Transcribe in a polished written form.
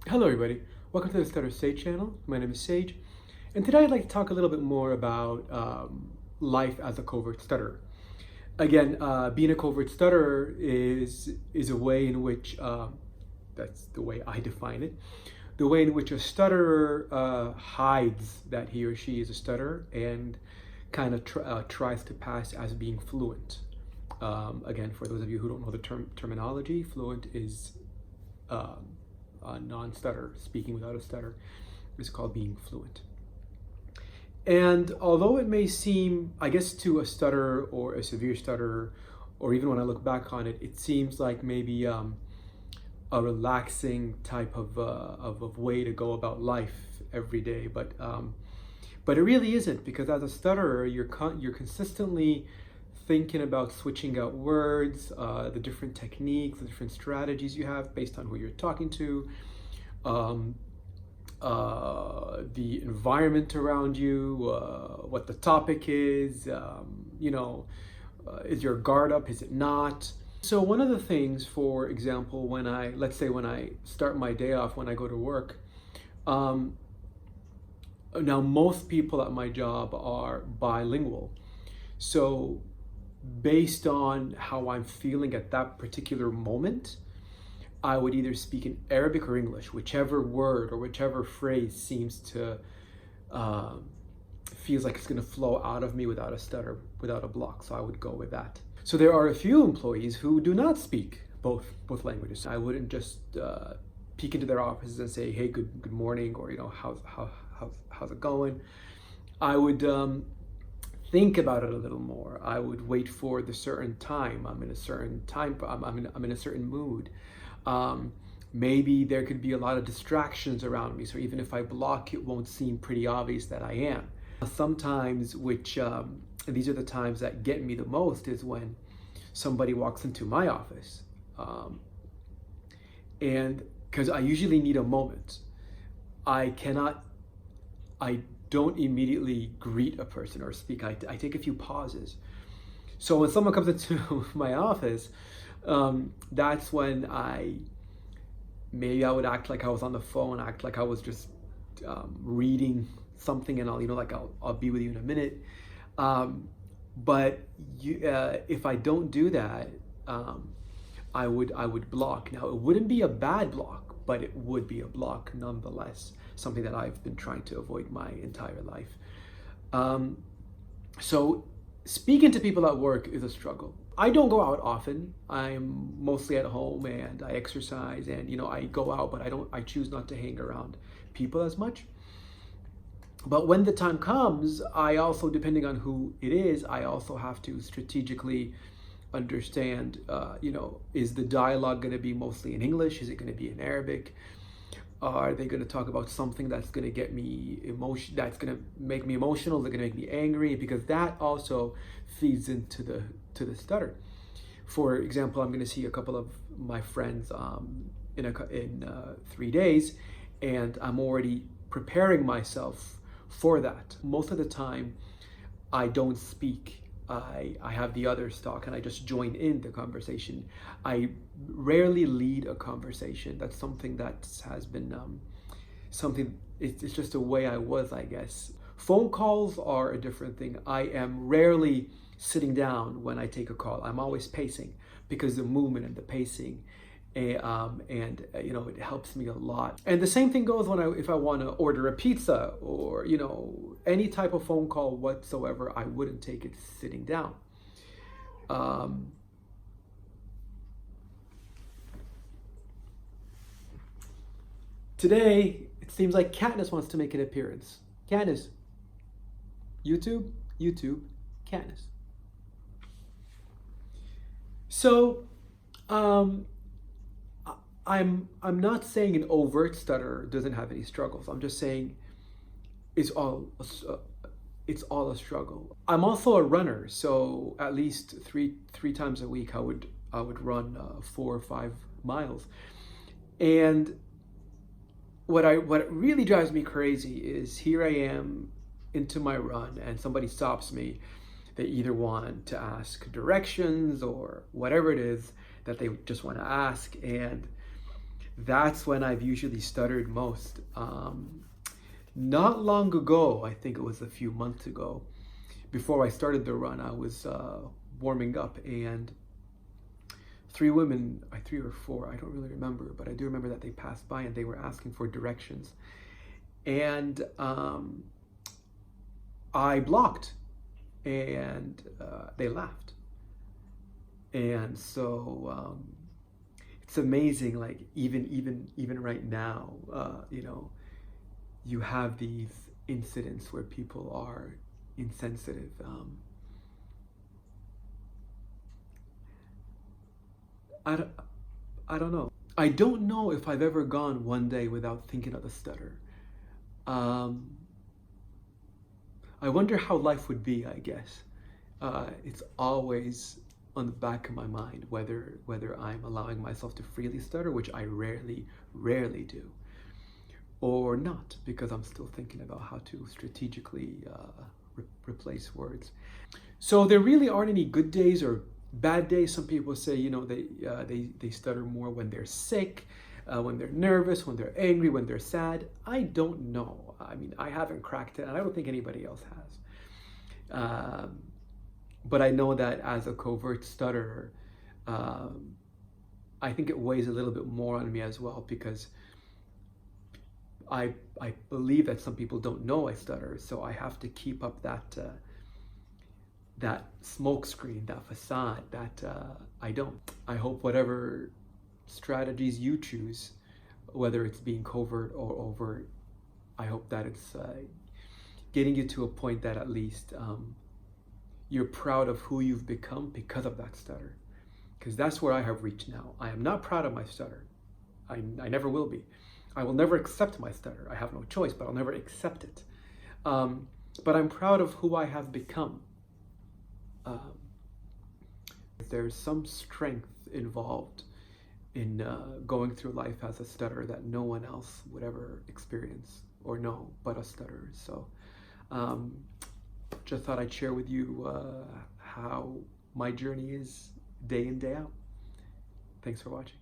Hello everybody, welcome to the Stutter Sage channel. My name is Sage, and today I'd like to talk a little bit more about life as a covert stutterer. Again, being a covert stutterer is a way in which, that's the way I define it, the way in which a stutterer hides that he or she is a stutterer and kind of tries to pass as being fluent. Again, for those of you who don't know the terminology, fluent is non-stutter, speaking without a stutter, is called being fluent. And although it may seem, I guess, to a stutterer or a severe stutterer, or even when I look back on it, it seems like maybe a relaxing type of way to go about life every day, but it really isn't, because as a stutterer, you're consistently thinking about switching out words, the different techniques, the different strategies you have based on who you're talking to, the environment around you, what the topic is, is your guard up, is it not? So one of the things, for example, let's say when I start my day off, when I go to work, now most people at my job are bilingual. So based on how I'm feeling at that particular moment, I would either speak in Arabic or English, whichever word or whichever phrase seems to feels like it's going to flow out of me without a stutter, without a block. So I would go with that. So there are a few employees who do not speak both languages. I wouldn't just peek into their offices and say, "Hey, good morning," or how's it going? I would think about it a little more. I would wait for the certain time. I'm in a certain time. I'm in a certain mood. Maybe there could be a lot of distractions around me, so even if I block, it won't seem pretty obvious that I am. Sometimes, and these are the times that get me the most, is when somebody walks into my office, and because I usually need a moment. I don't immediately greet a person or speak. I take a few pauses. So when someone comes into my office, that's when maybe I would act like I was on the phone, act like I was just reading something, and I'll be with you in a minute. But if I don't do that, I would block. Now, it wouldn't be a bad block, but it would be a block nonetheless, something that I've been trying to avoid my entire life. So speaking to people at work is a struggle. I don't go out often. I'm mostly at home and I exercise, and I go out, but I choose not to hang around people as much. But when the time comes, I also, depending on who it is, I also have to strategically understand, is the dialogue going to be mostly in English? Is it going to be in Arabic? Are they going to talk about something that's going to get me that's going to make me emotional? Is it going to make me angry? Because that also feeds into the stutter. For example, I'm going to see a couple of my friends in 3 days, and I'm already preparing myself for that. Most of the time, I don't speak. I have the others talk, and I just join in the conversation. I rarely lead a conversation. That's something that has been it's just a way I was, I guess. Phone calls are a different thing. I am rarely sitting down when I take a call. I'm always pacing, because the movement and the pacing, it helps me a lot. And the same thing goes if I want to order a pizza, or any type of phone call whatsoever. I wouldn't take it sitting down. Today it seems like Katniss wants to make an appearance. Katniss, YouTube, Katniss. So, I'm not saying an overt stutter doesn't have any struggles. I'm just saying it's all a struggle. I'm also a runner, so at least three times a week I would run 4 or 5 miles. And what really drives me crazy is, here I am into my run, and somebody stops me. They either want to ask directions or whatever it is that they just want to ask, and that's when I've usually stuttered most. Not long ago, I think it was a few months ago, before I started the run, I was warming up, and three women, three or four, I don't really remember, but I do remember that they passed by and they were asking for directions. And I blocked, and they laughed. And so it's amazing, like even right now, you have these incidents where people are insensitive. I don't know. I don't know if I've ever gone one day without thinking of the stutter. Um, I wonder how life would be, I guess. It's always on the back of my mind whether I'm allowing myself to freely stutter, which I rarely do, or not, because I'm still thinking about how to strategically replace words. So there really aren't any good days or bad days. Some people say, they stutter more when they're sick, when they're nervous, when they're angry, when they're sad. I don't know. I mean, I haven't cracked it, and I don't think anybody else has. But I know that as a covert stutterer, I think it weighs a little bit more on me as well, because I believe that some people don't know I stutter, so I have to keep up that smoke screen, that facade that I don't. I hope whatever strategies you choose, whether it's being covert or overt, I hope that it's getting you to a point that at least you're proud of who you've become because of that stutter. Because that's where I have reached now. I am not proud of my stutter. I never will be. I will never accept my stutter. I have no choice, but I'll never accept it. But I'm proud of who I have become. There's some strength involved in going through life as a stutterer that no one else would ever experience or know but a stutterer. So just thought I'd share with you how my journey is day in, day out. Thanks for watching.